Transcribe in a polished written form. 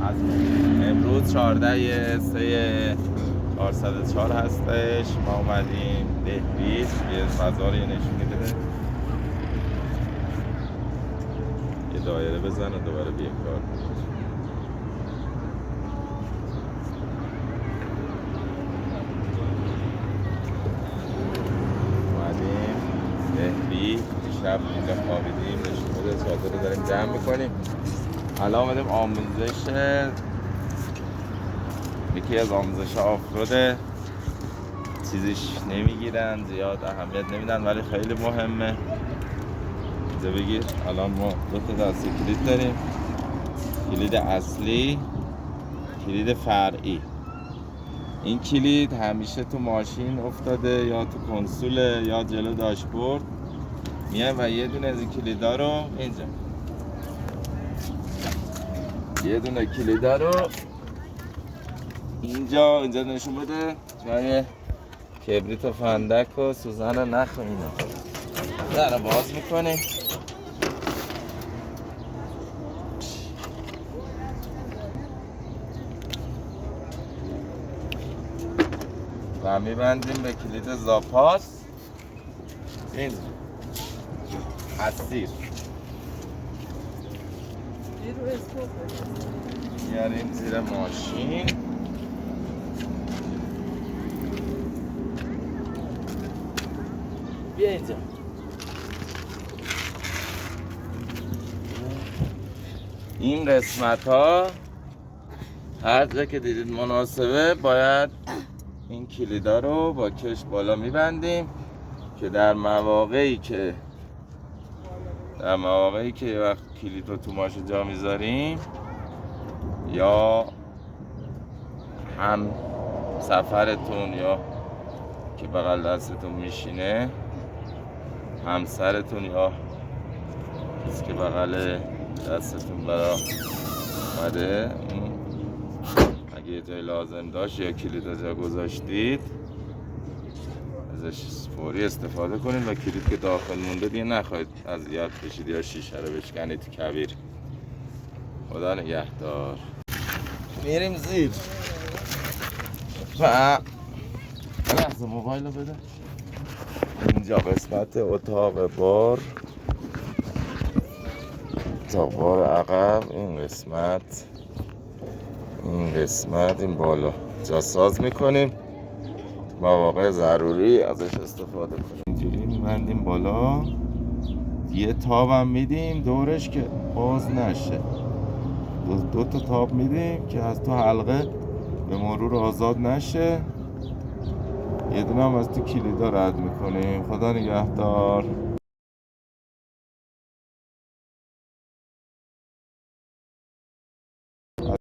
امروز 14/3/404 هستش. ما اومدیم دهلیز یه فضا رو نشونی بده، یه دایره بزن و دوباره بیا کار. اومدیم دهلی، شب اینجا خوابیدیم، نشون بده چادر رو داریم جمع میکنیم. الان اومدیم آموزش، یکی از آموزش آفروده. چیزیش نمیگیرن، زیاد اهمیت نمیدن، ولی خیلی مهمه. اینجا بگیر. الان ما 2 تا دسته کلید داریم، کلید اصلی، کلید فرعی. این کلید همیشه تو ماشین افتاده یا تو کنسول یا جلو داشبورد میاد و یه دونه از این کلیدا رو اینجا، یه دونه کلیدا رو اینجا نشون بده. جای کبریت و فندک و سوزن و نخ و اینا در باز میکنیم و میبندیم به کلید زاپاس. این اسیر میاریم زیر ماشین. بیا اینجا. این قسمت ها هر جا که دیدید مناسبه باید این کلیدا رو با کش بالا میبندیم که در مواقعی که یه وقت کلید رو تو ماشین جا میذاریم یا هم سفرتون یا که بغل دستتون میشینه، همسرتون یا کسی که بغل دستتون برا اومده، اگه یه جای لازم داشت یا کلید جا گذاشتید ازش فوری استفاده کنید و کلید که داخل مونده دیگه نخواهید اذیت بشید یا شیشه رو بشکنید تو کبیر. خدا نگهدار. میریم زیر و لحظه موبایل رو بده. اینجا قسمت اتاق بار، اتاق بار عقب، این قسمت این بالا جاساز میکنیم، مواقع ضروری ازش استفاده کنیم. اینجوری میبندیم بالا، یه تاب هم میدیم دورش که باز نشه. 2 تا تاب میدیم که از تو حلقه به مرور آزاد نشه. یه دونه هم از تو کلیدا رد میکنیم. خدا نگهدار.